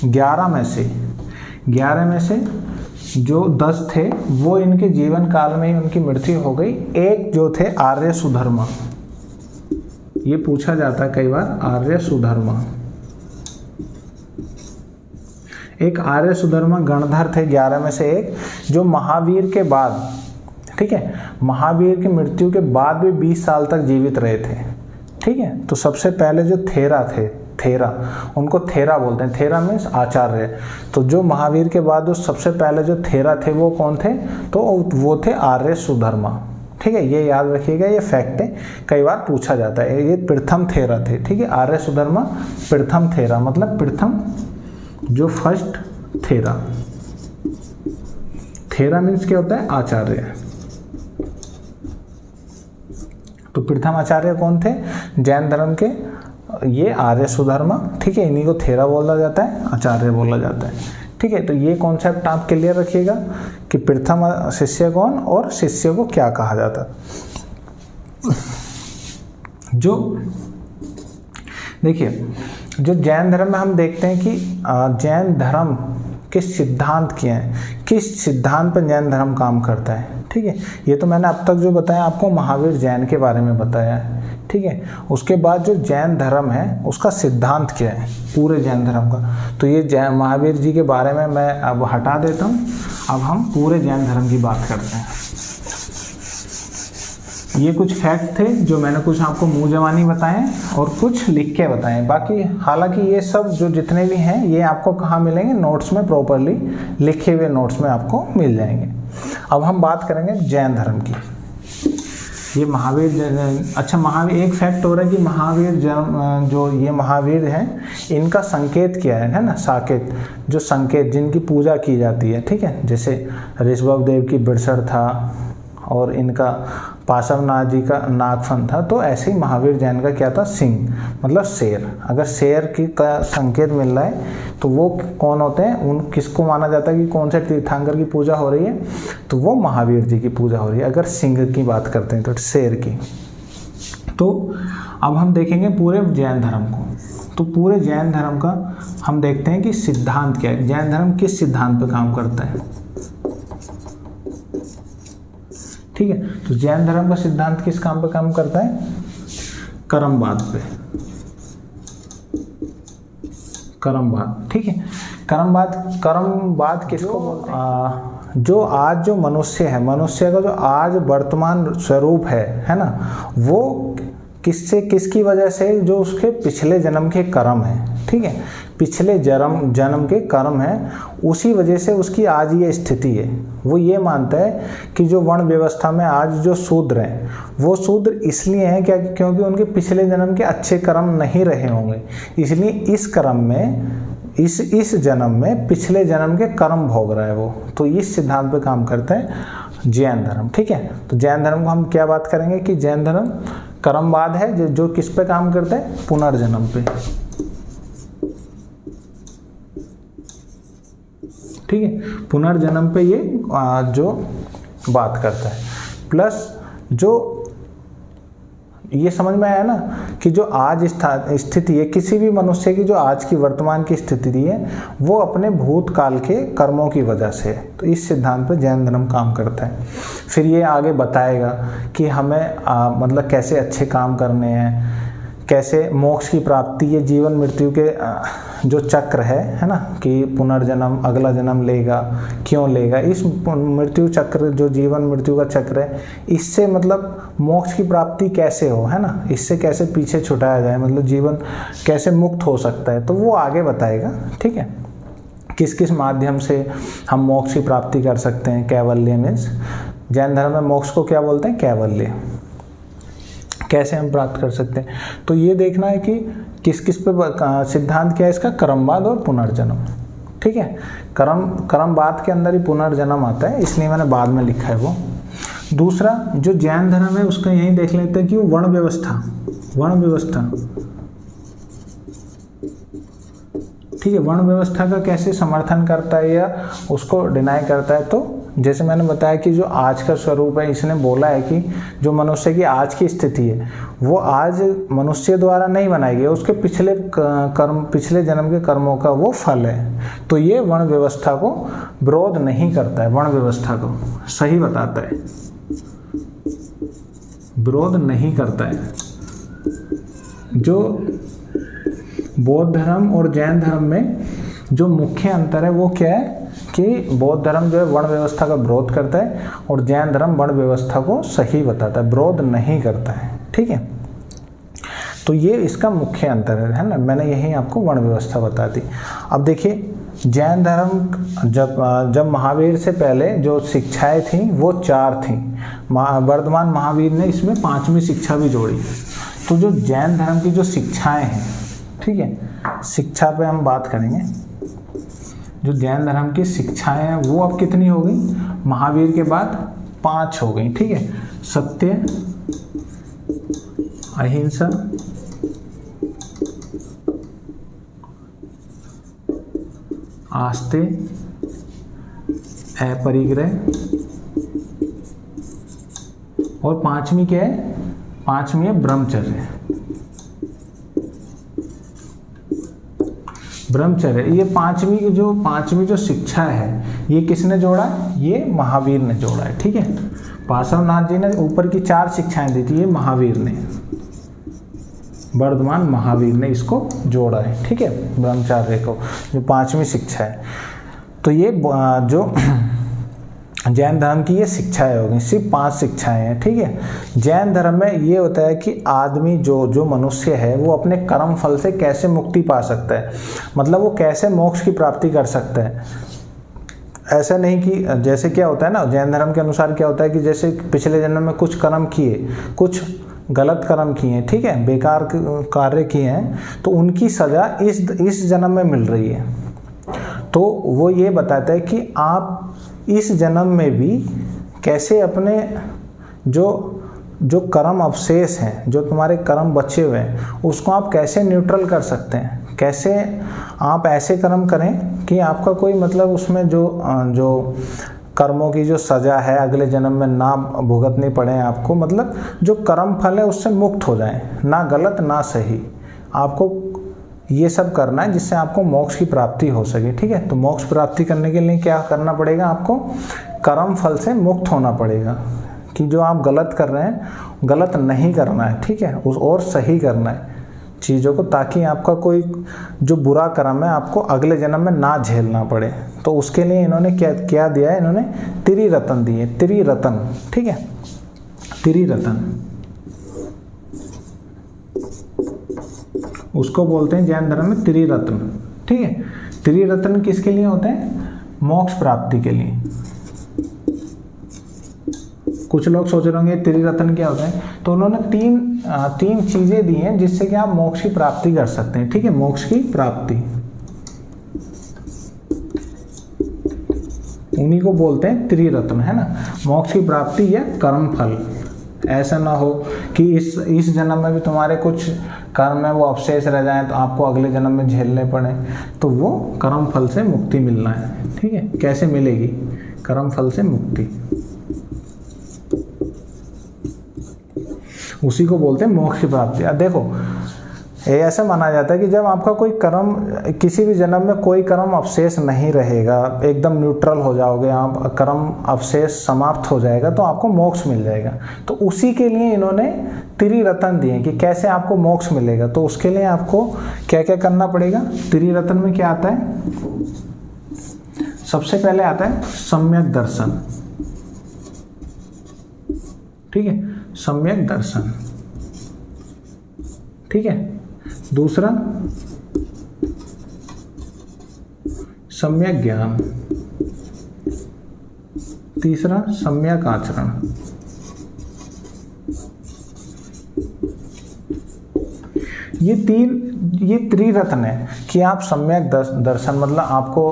11 में से जो 10 थे वो इनके जीवन काल में ही उनकी मृत्यु हो गई। एक जो थे आर्य सुधर्मा, ये पूछा जाता है कई बार, आर्य सुधर्मा, एक आर्य सुधर्मा गणधर थे 11 में से एक, जो महावीर के बाद, ठीक है, महावीर की मृत्यु के बाद भी 20 साल तक जीवित रहे थे। ठीक है, तो सबसे पहले जो थेरा थे, थेरा, उनको थेरा बोलते हैं। थेरा मीन्स आचार्य। तो जो महावीर के बाद जो सबसे पहले जो थेरा थे वो कौन थे? तो वो थे आर्य सुधर्मा। ठीक है, ये याद रखिएगा, ये फैक्ट है, कई बार पूछा जाता है। ये प्रथम थेरा थे। ठीक है, आर्य सुधर्मा प्रथम थेरा, मतलब प्रथम जो फर्स्ट थेरा। थेरा मीन्स क्या होता है? आचार्य। तो प्रथम आचार्य कौन थे? जैन धर्म के ये आर्य सुधर्मा। ठीक है, इन्हीं को थेरा बोला जाता है, आचार्य बोला जाता है। ठीक है, तो ये कॉन्सेप्ट आप क्लियर रखिएगा कि प्रथम शिष्य कौन और शिष्य को क्या कहा जाता। जो देखिए, जो जैन धर्म में हम देखते हैं कि जैन धर्म के सिद्धांत क्या हैं, किस सिद्धांत पर जैन धर्म काम करता है। ठीक है, ये तो मैंने अब तक जो बताया आपको महावीर जैन के बारे में बताया है। ठीक है, उसके बाद जो जैन धर्म है उसका सिद्धांत क्या है पूरे जैन धर्म का, तो ये जैन महावीर जी के बारे में मैं अब हटा देता हूँ। अब हम पूरे जैन धर्म की बात करते हैं। ये कुछ फैक्ट थे जो मैंने कुछ आपको मुँह जबानी बताए और कुछ लिख के बताए। बाकी हालांकि ये सब जो जितने भी हैं ये आपको कहाँ मिलेंगे? नोट्स में, प्रॉपरली लिखे हुए नोट्स में आपको मिल जाएंगे। अब हम बात करेंगे जैन धर्म की। ये महावीर, अच्छा महावीर, एक फैक्ट हो रहा है कि महावीर जो ये महावीर हैं इनका संकेत क्या है ना? साकेत, जो संकेत जिनकी पूजा की जाती है। ठीक है, जैसे ऋषभ देव की बिरसर था और इनका पार्श्वनाथ जी का नागफन था, तो ऐसे ही महावीर जैन का क्या था? सिंह, मतलब शेर। अगर शेर की का संकेत मिल रहा है तो वो कौन होते हैं? उन किसको माना जाता है कि कौन से तीर्थंकर की पूजा हो रही है? तो वो महावीर जी की पूजा हो रही है। अगर सिंह की बात करते हैं तो शेर की। तो अब हम देखेंगे पूरे जैन धर्म को। तो पूरे जैन धर्म का हम देखते हैं कि सिद्धांत क्या है, जैन धर्म किस सिद्धांत पर काम करता है। ठीक है, तो जैन धर्म का सिद्धांत किस काम पे काम करता है? कर्मवाद पे, कर्मवाद। ठीक है, कर्मवाद किसको बोलते हैं? जो आज जो मनुष्य है, मनुष्य का जो आज वर्तमान स्वरूप है ना, वो किसकी वजह से? जो उसके पिछले जन्म के कर्म है। ठीक है, पिछले जन्म के कर्म है, उसी वजह से उसकी आज ये स्थिति है। वो ये मानता है कि जो वर्ण व्यवस्था में आज जो शूद्र हैं वो शूद्र इसलिए हैं क्या? क्योंकि उनके पिछले जन्म के अच्छे कर्म नहीं रहे होंगे, इसलिए इस कर्म में, इस जन्म में पिछले जन्म के कर्म भोग रहा है वो। तो इस सिद्धांत पे काम करता है जैन धर्म। ठीक है, तो जैन धर्म को हम क्या बात करेंगे कि जैन धर्म कर्मवाद है, जो किस पे काम करता है? पुनर्जन्म पे। ठीक है, पुनर्जन्म पे ये जो बात करता है। प्लस जो ये समझ में आया ना कि जो आज स्थिति है किसी भी मनुष्य की, जो आज की वर्तमान की स्थिति है वो अपने भूतकाल के कर्मों की वजह से है। तो इस सिद्धांत पे जैन धर्म काम करता है। फिर ये आगे बताएगा कि हमें मतलब कैसे अच्छे काम करने हैं, कैसे मोक्ष की प्राप्ति, ये जीवन मृत्यु के जो चक्र है ना, कि पुनर्जन्म, अगला जन्म लेगा, क्यों लेगा, इस मृत्यु चक्र, जो जीवन मृत्यु का चक्र है, इससे मतलब मोक्ष की प्राप्ति कैसे हो, है ना, इससे कैसे पीछे छुटाया जाए, मतलब जीवन कैसे मुक्त हो सकता है, तो वो आगे बताएगा। ठीक है, किस किस माध्यम से हम मोक्ष की प्राप्ति कर सकते हैं। कैवल्य मीन्स, जैन धर्म में मोक्ष को क्या बोलते हैं, कैवल्य, कैसे हम प्राप्त कर सकते हैं। तो ये देखना है कि किस किस पे सिद्धांत क्या है इसका, कर्मवाद और पुनर्जन्म। ठीक है, कर्मवाद के अंदर ही पुनर्जन्म आता है, इसलिए मैंने बाद में लिखा है वो। दूसरा जो जैन धर्म है उसका यही देख लेते हैं कि वो वर्ण व्यवस्था, ठीक है, वर्ण व्यवस्था का कैसे समर्थन करता है या उसको डिनाई करता है। तो जैसे मैंने बताया कि जो आज का स्वरूप है, इसने बोला है कि जो मनुष्य की आज की स्थिति है वो आज मनुष्य द्वारा नहीं बनाई गई, उसके पिछले जन्म के कर्मों का वो फल है। तो ये वर्ण व्यवस्था को विरोध नहीं करता है, वर्ण व्यवस्था को सही बताता है, विरोध नहीं करता है। जो बौद्ध धर्म और जैन धर्म में जो मुख्य अंतर है वो क्या है कि बौद्ध धर्म जो है वर्ण व्यवस्था का विरोध करता है और जैन धर्म वर्ण व्यवस्था को सही बताता है, विरोध नहीं करता है। ठीक है, तो ये इसका मुख्य अंतर है ना, मैंने यही आपको वर्ण व्यवस्था बता दी। अब देखिए, जैन धर्म जब महावीर से पहले जो शिक्षाएं थी वो 4 थी, वर्धमान महावीर ने इसमें 5वीं शिक्षा भी जोड़ी। तो जो जैन धर्म की जो शिक्षाएं हैं, ठीक है, शिक्षा पे हम बात करेंगे। जो जैन धर्म की शिक्षाएं हैं वो अब कितनी हो गई, महावीर के बाद 5 हो गई। ठीक है, सत्य, अहिंसा, आस्ते, अपरिग्रह, और 5वीं क्या है, 5वीं है ब्रह्मचर्य। ब्रह्मचर्य, ये 5वीं जो शिक्षा है ये किसने जोड़ा, ये महावीर ने जोड़ा है। ठीक है, पार्श्वनाथ जी ने ऊपर की 4 शिक्षाएं दी थी, ये महावीर ने, वर्धमान महावीर ने इसको जोड़ा है। ठीक है, ब्रह्मचर्य को, जो 5वीं शिक्षा है। तो ये जो जैन धर्म की ये शिक्षाएं होगी, सिर्फ 5 शिक्षाएं हैं। ठीक है, जैन धर्म में ये होता है कि आदमी जो मनुष्य है वो अपने कर्म फल से कैसे मुक्ति पा सकता है, मतलब वो कैसे मोक्ष की प्राप्ति कर सकता है। ऐसा नहीं कि जैसे क्या होता है ना, जैन धर्म के अनुसार क्या होता है कि जैसे पिछले जन्म में कुछ कर्म किए, कुछ गलत कर्म किए, ठीक है, बेकार कार्य किए हैं, तो उनकी सजा इस जन्म में मिल रही है। तो वो ये बताता है कि आप इस जन्म में भी कैसे अपने जो कर्म अवशेष हैं, जो तुम्हारे कर्म बचे हुए हैं, उसको आप कैसे न्यूट्रल कर सकते हैं, कैसे आप ऐसे कर्म करें कि आपका कोई मतलब उसमें जो कर्मों की जो सजा है अगले जन्म में ना भुगतनी पड़े आपको, मतलब जो कर्म फल है उससे मुक्त हो जाए, ना गलत ना सही। आपको ये सब करना है जिससे आपको मोक्ष की प्राप्ति हो सके। ठीक है, तो मोक्ष प्राप्ति करने के लिए क्या करना पड़ेगा, आपको कर्म फल से मुक्त होना पड़ेगा, कि जो आप गलत कर रहे हैं गलत नहीं करना है। ठीक है, उस और सही करना है चीज़ों को, ताकि आपका कोई जो बुरा कर्म है आपको अगले जन्म में ना झेलना पड़े। तो उसके लिए इन्होंने क्या दिया है, इन्होंने त्रिरत्न दिए, त्रिरत्न। ठीक है, त्रिरत्न उसको बोलते हैं जैन धर्म में त्रिरत्न। ठीक है, त्रिरत्न किसके लिए होते हैं, मोक्ष प्राप्ति के लिए। कुछ लोग सोच रहे होंगे त्रिरत्न क्या होता है, तो उन्होंने तीन चीजें दी हैं जिससे कि आप मोक्ष की प्राप्ति कर सकते हैं। ठीक है, मोक्ष की प्राप्ति उन्हीं को बोलते हैं त्रिरत्न, है ना, मोक्ष की प्राप्ति या कर्म फल। ऐसा ना हो कि इस जन्म में भी तुम्हारे कुछ कर्म है वो अवशेष रह जाएं तो आपको अगले जन्म में झेलने पड़े, तो वो कर्म फल से मुक्ति मिलना है। ठीक है, कैसे मिलेगी, कर्म फल से मुक्ति, उसी को बोलते हैं मोक्ष की प्राप्ति। अब देखो ये ऐसा माना जाता है कि जब आपका कोई कर्म, किसी भी जन्म में कोई कर्म अवशेष नहीं रहेगा, एकदम न्यूट्रल हो जाओगे आप, कर्म अवशेष समाप्त हो जाएगा तो आपको मोक्ष मिल जाएगा। तो उसी के लिए इन्होंने त्रिरत्न दिए कि कैसे आपको मोक्ष मिलेगा। तो उसके लिए आपको क्या क्या करना पड़ेगा। त्रिरत्न में क्या आता है, सबसे पहले आता है सम्यक दर्शन, ठीक है, सम्यक दर्शन, ठीक है। दूसरा सम्यक ज्ञान, तीसरा सम्यक आचरण। ये त्रिरत्न है कि आप सम्यक दर्शन मतलब आपको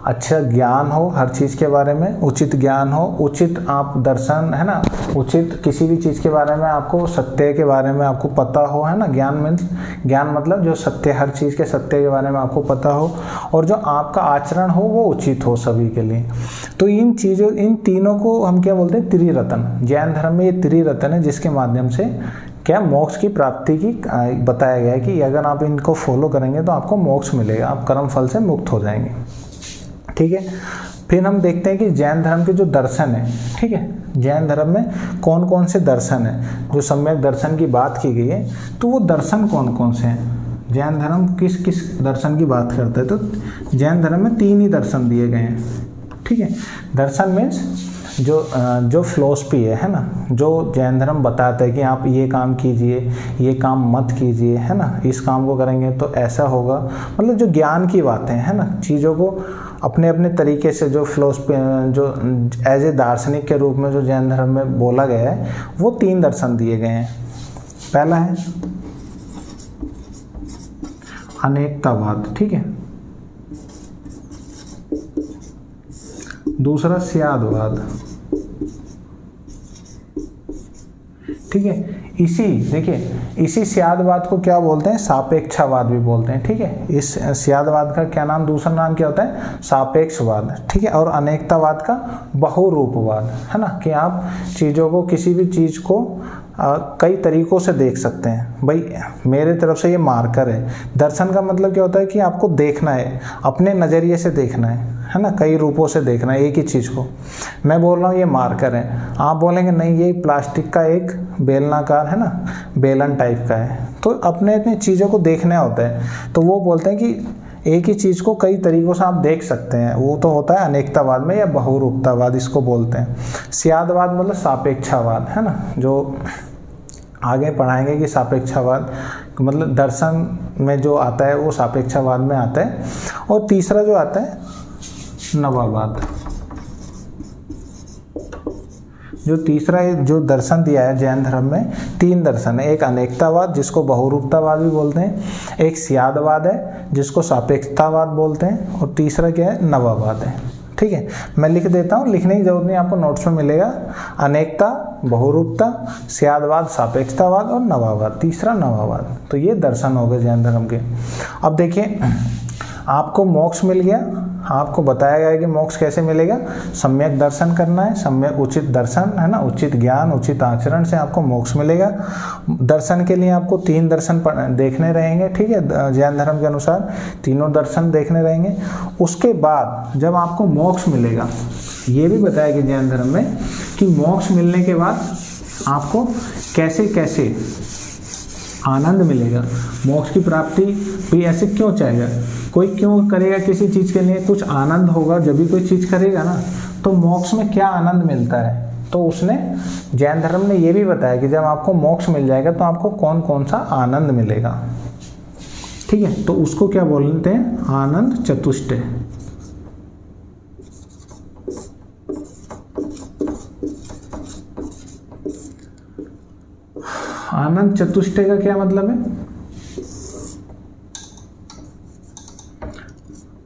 अच्छा ज्ञान हो हर चीज़ के बारे में, उचित ज्ञान हो, उचित आप दर्शन है ना, उचित किसी भी चीज़ के बारे में आपको, सत्य के बारे में आपको पता हो, है ना। ज्ञान मतलब जो सत्य, हर चीज़ के सत्य के बारे में आपको पता हो, और जो आपका आचरण हो वो उचित हो सभी के लिए। तो इन चीज़ों, इन तीनों को हम क्या बोलते हैं, त्रिरत्न। जैन धर्म में ये त्रिरत्न है जिसके माध्यम से क्या मोक्ष की प्राप्ति की बताया गया है कि अगर आप इनको फॉलो करेंगे तो आपको मोक्ष मिलेगा, आप कर्म फल से मुक्त हो जाएंगे, ठीक है। फिर हम देखते हैं कि जैन धर्म के जो दर्शन है, ठीक है, जैन धर्म में कौन कौन से दर्शन है। जो सम्यक दर्शन की बात की गई है तो वो दर्शन कौन कौन से हैं, जैन धर्म किस किस दर्शन की बात करता है। तो जैन धर्म में 3 ही दर्शन दिए गए हैं, ठीक है। दर्शन मीन्स जो फिलॉसफी है ना, जो जैन धर्म बताता है कि आप ये काम कीजिए, ये काम मत कीजिए, है ना, इस काम को करेंगे तो ऐसा होगा, मतलब जो ज्ञान की बातें हैं ना, चीज़ों को अपने अपने तरीके से जो फिलॉसफी, जो एज ए दार्शनिक के रूप में जो जैन धर्म में बोला गया है, वो 3 दर्शन दिए गए हैं। पहला है अनेकतावाद, ठीक है। दूसरा स्यादवाद, ठीक है। इसी स्यादवाद को क्या बोलते हैं, सापेक्षवाद भी बोलते हैं, ठीक है। इस स्यादवाद का क्या नाम, दूसरा नाम क्या होता है, सापेक्षवाद, ठीक है। और अनेकतावाद का बहुरूपवाद, है ना, कि आप चीज़ों को, किसी भी चीज़ को कई तरीकों से देख सकते हैं। भाई मेरे तरफ से ये मार्कर है। दर्शन का मतलब क्या होता है कि आपको देखना है, अपने नज़रिए से देखना है ना, कई रूपों से देखना है एक ही चीज़ को। मैं बोल रहा हूँ ये मार्कर है, आप बोलेंगे नहीं ये प्लास्टिक का एक बेलनाकार है ना, बेलन टाइप का है। तो अपने अपने चीज़ों को देखना होता है। तो वो बोलते हैं कि एक ही चीज़ को कई तरीक़ों से आप देख सकते हैं, वो तो होता है अनेकतावाद में, या बहुरूपतावाद इसको बोलते हैं। स्यादवाद मतलब सापेक्षावाद, है ना, जो आगे पढ़ाएंगे कि सापेक्षावाद मतलब दर्शन में जो आता है वो सापेक्षावाद में आता है। और तीसरा जो आता है नवावाद। जो तीसरा जो दर्शन दिया है जैन धर्म में, 3 दर्शन है। एक अनेकतावाद जिसको बहुरूपतावाद भी बोलते हैं, एक स्यादवाद है जिसको सापेक्षतावाद बोलते हैं, और तीसरा क्या है, नवावाद है, ठीक है। मैं लिख देता हूँ, लिखने की जरूरत नहीं, आपको नोट्स में मिलेगा। अनेकता, बहुरूपता, स्यादवाद, सापेक्षतावाद और नवावाद, तीसरा नवावाद। तो ये दर्शन हो गए जैन धर्म के। अब देखिए आपको मोक्ष मिल गया, आपको बताया गया है कि मोक्ष कैसे मिलेगा, सम्यक दर्शन करना है, सम्यक उचित दर्शन है ना, उचित ज्ञान, उचित आचरण से आपको मोक्ष मिलेगा। दर्शन के लिए आपको 3 दर्शन देखने रहेंगे, ठीक है, जैन धर्म के अनुसार तीनों दर्शन देखने रहेंगे। उसके बाद जब आपको मोक्ष मिलेगा, ये भी बताया गया जैन धर्म में कि मोक्ष मिलने के बाद आपको कैसे कैसे आनंद मिलेगा। मोक्ष की प्राप्ति भी ऐसे क्यों चाहेगा, कोई क्यों करेगा किसी चीज़ के लिए, कुछ आनंद होगा जब भी कोई चीज़ करेगा ना। तो मोक्ष में क्या आनंद मिलता है, तो उसने जैन धर्म ने ये भी बताया कि जब आपको मोक्ष मिल जाएगा तो आपको कौन कौन सा आनंद मिलेगा, ठीक है। तो उसको क्या बोलते हैं, आनंद चतुष्टय। आनंद चतुष्टय का क्या मतलब है,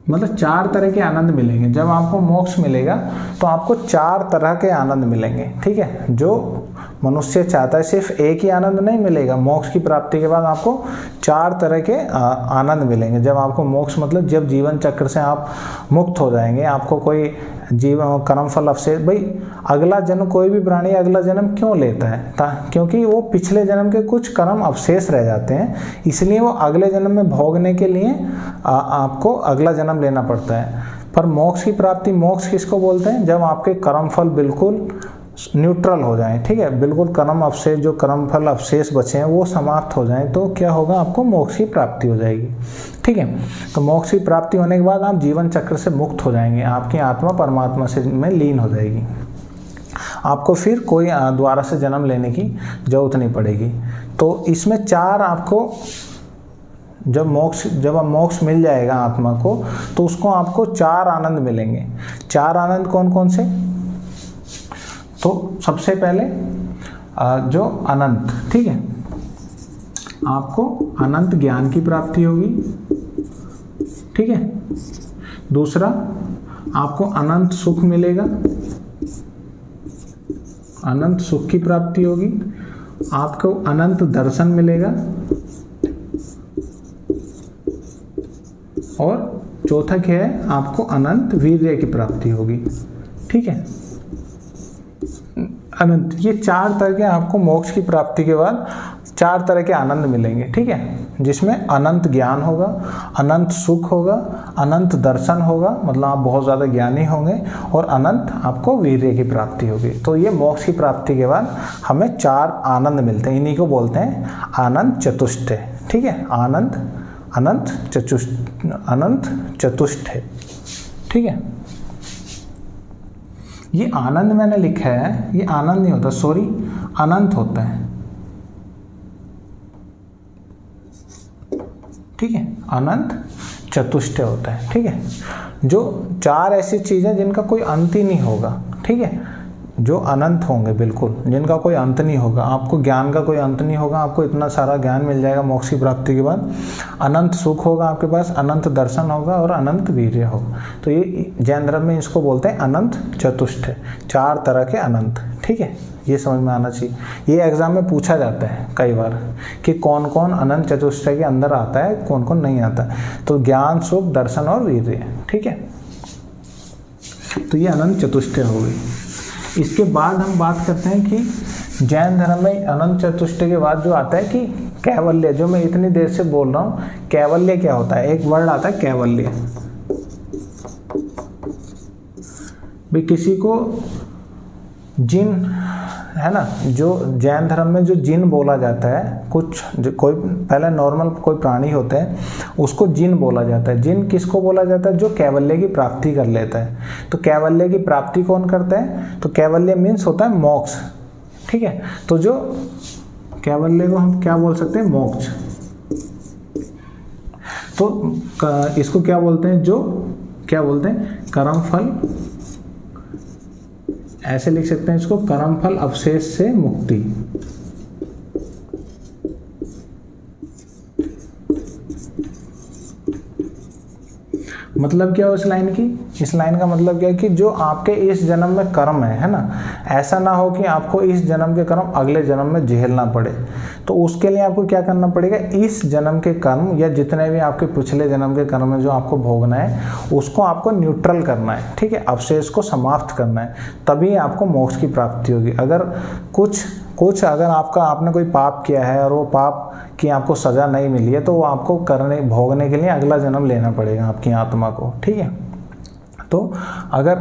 मतलब 4 तरह के आनंद मिलेंगे। जब आपको मोक्ष मिलेगा तो आपको 4 तरह के आनंद मिलेंगे, ठीक है। जो मनुष्य चाहता है सिर्फ एक ही आनंद नहीं मिलेगा, मोक्ष की प्राप्ति के बाद आपको 4 तरह के आनंद मिलेंगे। जब आपको मोक्ष मतलब जब जीवन चक्र से आप मुक्त हो जाएंगे, आपको कोई जीवन कर्मफल अवशेष, भाई अगला जन्म, कोई भी प्राणी अगला जन्म क्यों लेता है? क्योंकि वो पिछले जन्म के कुछ कर्म अवशेष रह जाते हैं, इसलिए वो अगले जन्म में भोगने के लिए आपको अगला जन्म लेना पड़ता है। पर मोक्ष की प्राप्ति, मोक्ष किसको बोलते हैं? जब आपके कर्मफल बिल्कुल न्यूट्रल हो जाएं, ठीक है, बिल्कुल कर्म अवशेष, जो कर्मफल अवशेष बचे हैं वो समाप्त हो जाएं, तो क्या होगा? आपको मोक्ष की प्राप्ति हो जाएगी, ठीक है। तो मोक्ष की प्राप्ति होने के बाद आप जीवन चक्र से मुक्त हो जाएंगे, आपकी आत्मा परमात्मा से में लीन हो जाएगी, आपको फिर कोई दोबारा से जन्म लेने की जरूरत नहीं पड़ेगी। तो इसमें 4 आपको जब मोक्ष मिल जाएगा आत्मा को, तो उसको आपको 4 आनंद मिलेंगे। 4 आनंद कौन कौन से? तो सबसे पहले जो अनंत, ठीक है, आपको अनंत ज्ञान की प्राप्ति होगी, ठीक है। दूसरा, आपको अनंत सुख मिलेगा, अनंत सुख की प्राप्ति होगी। आपको अनंत दर्शन मिलेगा, और चौथा क्या है? आपको अनंत वीर्य की प्राप्ति होगी, ठीक है। अनंत, ये 4 तरह के आपको मोक्ष की प्राप्ति के बाद 4 तरह के आनंद मिलेंगे, ठीक है, जिसमें अनंत ज्ञान होगा, अनंत सुख होगा, अनंत दर्शन होगा, मतलब आप बहुत ज़्यादा ज्ञानी होंगे, और अनंत आपको वीर्य की प्राप्ति होगी। तो ये मोक्ष की प्राप्ति के बाद हमें 4 आनंद मिलते हैं, इन्हीं को बोलते हैं आनंद चतुष्ट, ठीक है। अनंत चतुष्ट है, ठीक है। ये आनंद मैंने लिखा है, ये आनंद नहीं होता, सॉरी, अनंत होता है, ठीक है, अनंत चतुष्टय होता है, ठीक है। जो 4 ऐसी चीजें जिनका कोई अंत ही नहीं होगा, ठीक है, जो अनंत होंगे बिल्कुल, जिनका कोई अंत नहीं होगा, आपको ज्ञान का कोई अंत नहीं होगा, आपको इतना सारा ज्ञान मिल जाएगा मोक्ष की प्राप्ति के बाद। अनंत सुख होगा आपके पास, अनंत दर्शन होगा, और अनंत वीर्य होगा। तो ये जैन धर्म में इसको बोलते हैं अनंत चतुष्ट, 4 तरह के अनंत, ठीक है। ये समझ में आना चाहिए, ये एग्जाम में पूछा जाता है कई बार कि कौन कौन अनंत चतुष्टय के अंदर आता है, कौन कौन नहीं आता। तो ज्ञान, सुख, दर्शन और वीर्य, ठीक है। तो ये अनंत चतुष्टय हो गई। इसके बाद हम बात करते हैं कि जैन धर्म में अनंत चतुष्टय के बाद जो आता है कि कैवल्य, जो मैं इतनी देर से बोल रहा हूँ, कैवल्य क्या होता है? एक वर्ड आता है कैवल्य। भी किसी को जिन, है ना, जो जैन धर्म में जो जिन बोला जाता है, कोई पहले नॉर्मल कोई प्राणी होते हैं उसको जिन बोला जाता है। जिन किसको बोला जाता है? जो कैवल्य की प्राप्ति कर लेता है। तो कैवल्य की प्राप्ति कौन करता है? तो कैवल्य मीन्स होता है मोक्ष, ठीक है। तो जो कैवल्य को हम क्या बोल सकते हैं? मोक्ष। तो इसको क्या बोलते हैं? जो क्या बोलते हैं? कर्मफल, ऐसे लिख सकते हैं इसको, कर्मफल अवशेष से मुक्ति। मतलब क्या हो इस लाइन की? इस लाइन का मतलब क्या है कि जो आपके इस जन्म में कर्म है ना, ऐसा ना हो कि आपको इस जन्म के कर्म अगले जन्म में झेलना पड़े। तो उसके लिए आपको क्या करना पड़ेगा? इस जन्म के कर्म या जितने भी आपके पिछले जन्म के कर्म है जो आपको भोगना है, उसको आपको न्यूट्रल करना है, ठीक है, अवशेष को समाप्त करना है, तभी आपको मोक्ष की प्राप्ति होगी। अगर कुछ अगर आपने कोई पाप किया है और वो पाप की आपको सजा नहीं मिली है, तो वो आपको भोगने के लिए अगला जन्म लेना पड़ेगा आपकी आत्मा को, ठीक है। तो अगर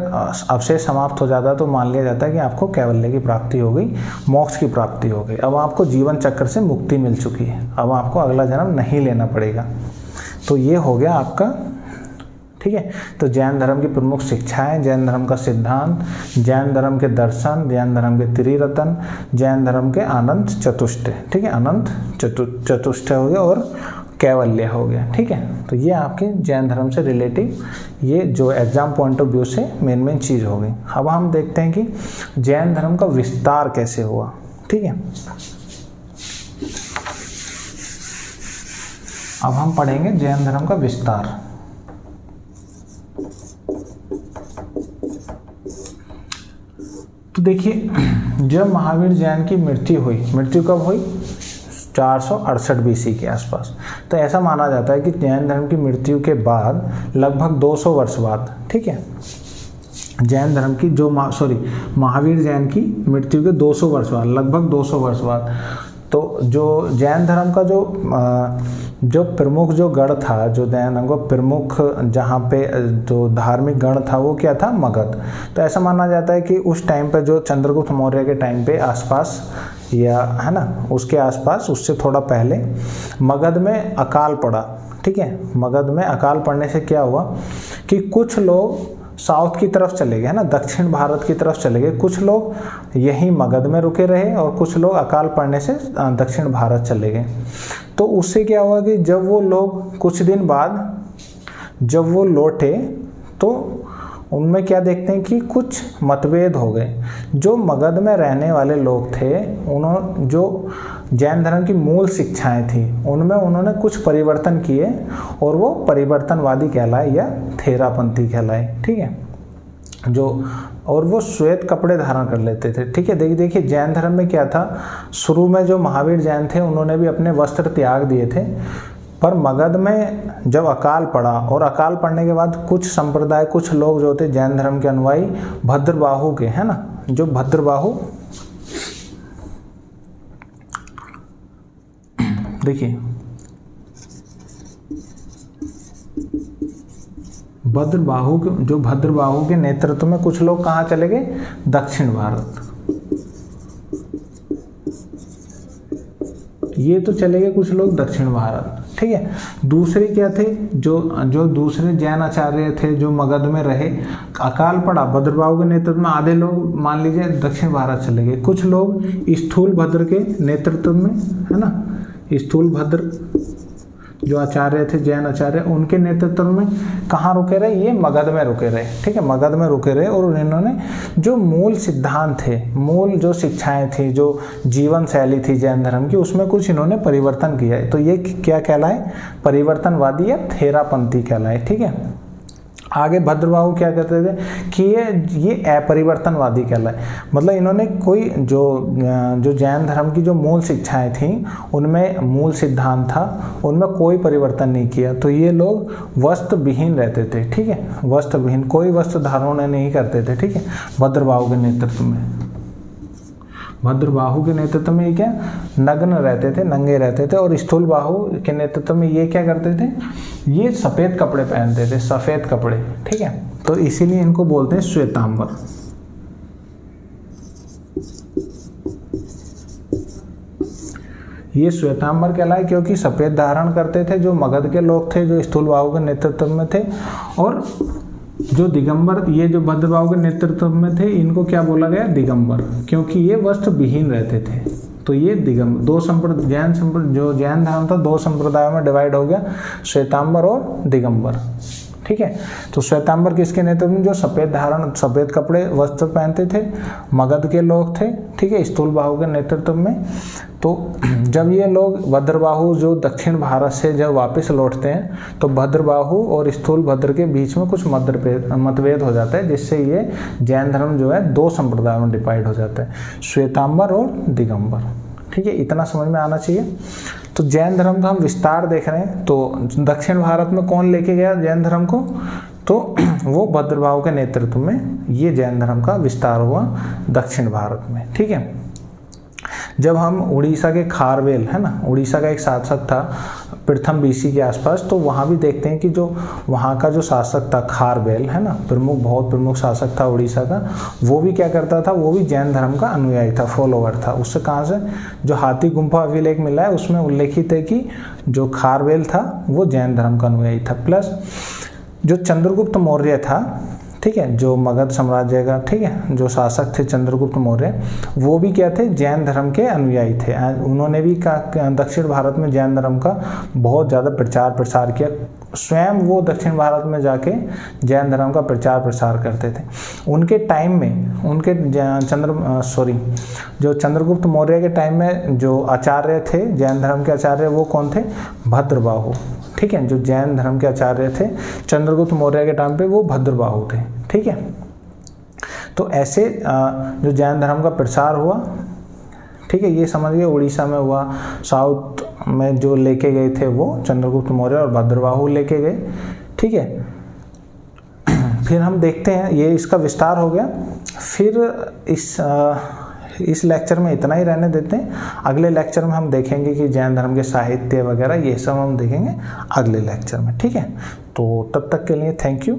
अवशेष समाप्त हो जाता है तो मान लिया जाता है कि आपको कैवल्य की प्राप्ति हो गई, मोक्ष की प्राप्ति हो गई। अब आपको जीवन चक्र से मुक्ति मिल चुकी है, अब आपको अगला जन्म नहीं लेना पड़ेगा। तो ये हो गया आपका, ठीक है। तो जैन धर्म की प्रमुख शिक्षाएं, जैन धर्म का सिद्धांत, जैन धर्म के दर्शन, जैन धर्म के त्रिरत्न, जैन धर्म के अनंत चतुष्टय, ठीक है, अनंत चतुष्टय हो गया और कैवल्य हो गया, ठीक है। तो ये आपके जैन धर्म से रिलेटिव ये जो एग्जाम पॉइंट ऑफ व्यू से मेन चीज़ हो गई। अब हम देखते हैं कि जैन धर्म का विस्तार कैसे हुआ, ठीक है। अब हम पढ़ेंगे जैन धर्म का विस्तार। तो देखिए, जब महावीर जैन की मृत्यु कब हुई? 468 BC के आसपास। तो ऐसा माना जाता है कि जैन धर्म की मृत्यु के बाद लगभग 200 वर्ष बाद, ठीक है, जैन धर्म की महावीर जैन की मृत्यु के 200 वर्ष बाद, लगभग 200 वर्ष बाद, तो जो जैन धर्म का जो प्रमुख जो गढ़ था, जो जैन धर्म का प्रमुख जहाँ पे जो धार्मिक गढ़ था वो क्या था? मगध। तो ऐसा माना जाता है कि उस टाइम पे जो चंद्रगुप्त मौर्य के टाइम पे आसपास, या है ना, उसके आसपास, उससे थोड़ा पहले मगध में अकाल पड़ा, ठीक है। मगध में अकाल पड़ने से क्या हुआ कि कुछ लोग साउथ की तरफ चले गए, है ना, दक्षिण भारत की तरफ चले गए, कुछ लोग यहीं मगध में रुके रहे और कुछ लोग अकाल पड़ने से दक्षिण भारत चले गए। तो उससे क्या हुआ कि जब वो लोग कुछ दिन बाद जब वो लौटे तो उनमें क्या देखते हैं कि कुछ मतभेद हो गए। जो मगध में रहने वाले लोग थे, उन्होंने जो जैन धर्म की मूल शिक्षाएं थी उनमें उन्होंने कुछ परिवर्तन किए और वो परिवर्तनवादी कहलाए या थेरापंथी कहलाए, ठीक है। और वो श्वेत कपड़े धारण कर लेते थे, ठीक है। देखिए जैन धर्म में क्या था, शुरू में जो महावीर जैन थे उन्होंने भी अपने वस्त्र त्याग दिए थे, पर मगध में जब अकाल पड़ा और अकाल पड़ने के बाद कुछ संप्रदाय, कुछ लोग जो थे जैन धर्म के अनुयायी भद्रबाहु के, है ना, जो भद्रबाहु, देखिए भद्रबाहु के नेतृत्व में कुछ लोग कहाँ चले गए? दक्षिण भारत। ये तो चले गए कुछ लोग दक्षिण भारत, ठीक है। दूसरे क्या थे, जो दूसरे जैन आचार्य थे जो मगध में रहे, अकाल पड़ा, भद्रबाहु के नेतृत्व में आधे लोग मान लीजिए दक्षिण भारत चले गए, कुछ लोग स्थूल भद्र के नेतृत्व में, है ना, स्थूल भद्र जो आचार्य थे, जैन आचार्य, उनके नेतृत्व में कहाँ रुके रहे? ये मगध में रुके रहे, ठीक है, मगध में रुके रहे। और इन्होंने जो मूल सिद्धांत थे, मूल जो शिक्षाएं थी, जो जीवन शैली थी जैन धर्म की, उसमें कुछ इन्होंने परिवर्तन किया है। तो ये क्या कहलाए? परिवर्तनवादी या थेरापंथी कहलाए, ठीक है। आगे भद्रबाहु क्या कहते थे कि ये अपरिवर्तनवादी कहलाए, मतलब इन्होंने कोई जो जैन धर्म की जो मूल शिक्षाएं थी उनमें मूल सिद्धांत था, उनमें कोई परिवर्तन नहीं किया। तो ये लोग वस्त्र विहीन रहते थे, ठीक है, वस्त्र विहीन, कोई वस्त्र धारण नहीं करते थे, ठीक है। भद्रबाहु के नेतृत्व में ये क्या? नग्न रहते थे, नंगे रहते थे। और स्थूल बाहु के नेतृत्व में ये क्या करते थे? ये सफ़ेद कपड़े पहनते थे, सफ़ेद कपड़े, ठीक है। तो इसीलिए इनको बोलते हैं श्वेतांबर। ये श्वेतांबर कहलाए क्योंकि सफ़ेद धारण करते थे जो मगध के लोग थे, जो स्थूल बाहु के नेतृत्व में थे। और जो दिगंबर, ये जो भद्रबाहु के नेतृत्व में थे, इनको क्या बोला गया? दिगंबर, क्योंकि ये वस्त्र विहीन रहते थे। तो ये दिगंबर, जो जैन धर्म था 2 संप्रदायों में डिवाइड हो गया, श्वेतांबर और दिगंबर, ठीक है। तो श्वेतांबर किसके नेतृत्व में? जो सफ़ेद कपड़े वस्त्र पहनते थे, मगध के लोग थे, ठीक है, स्थूल बाहु के नेतृत्व में। तो जब ये लोग भद्रबाहु जो दक्षिण भारत से जब वापस लौटते हैं तो भद्रबाहु और स्थूल भद्र के बीच में कुछ मतभेद हो जाता है, जिससे ये जैन धर्म जो है 2 संप्रदायों में डिवाइड हो जाता है, श्वेतांबर और दिगंबर, ठीक है। इतना समझ में आना चाहिए। तो जैन धर्म का हम विस्तार देख रहे हैं। तो दक्षिण भारत में कौन लेके गया जैन धर्म को? तो वो भद्रबाहु के नेतृत्व में ये जैन धर्म का विस्तार हुआ दक्षिण भारत में, ठीक है। जब हम उड़ीसा के खारवेल, है ना, उड़ीसा का एक शासक था प्रथम BC के आसपास, तो वहाँ भी देखते हैं कि जो वहाँ का जो शासक था खारवेल, है ना, बहुत प्रमुख शासक था उड़ीसा का, वो भी क्या करता था? वो भी जैन धर्म का अनुयायी था, फॉलोवर था। उससे कहाँ से? जो हाथी गुम्फा अभिलेख मिला है उसमें उल्लेखित है कि जो खारवेल था वो जैन धर्म का अनुयायी था। प्लस जो चंद्रगुप्त मौर्य था, ठीक है, जो मगध साम्राज्य का, ठीक है, जो शासक थे चंद्रगुप्त मौर्य, वो भी क्या थे? जैन धर्म के अनुयायी थे। उन्होंने भी दक्षिण भारत में जैन धर्म का बहुत ज़्यादा प्रचार प्रसार किया। स्वयं वो दक्षिण भारत में जाके जैन धर्म का प्रचार प्रसार करते थे। उनके टाइम में, जो चंद्रगुप्त मौर्य के टाइम में जो आचार्य थे जैन धर्म के आचार्य, वो कौन थे? भद्रबाहु, ठीक है। जो जैन धर्म के आचार्य थे चंद्रगुप्त मौर्य के टाइम पे वो भद्रबाहु थे, ठीक है। तो ऐसे जो जैन धर्म का प्रसार हुआ, ठीक है, ये समझिए उड़ीसा में हुआ, साउथ में जो लेके गए थे वो चंद्रगुप्त मौर्य और भद्रबाहु लेके गए, ठीक है। फिर हम देखते हैं, ये इसका विस्तार हो गया। फिर इस लेक्चर में इतना ही रहने देते हैं। अगले लेक्चर में हम देखेंगे कि जैन धर्म के साहित्य वगैरह ये सब हम देखेंगे अगले लेक्चर में, ठीक है। तो तब तक के लिए थैंक यू।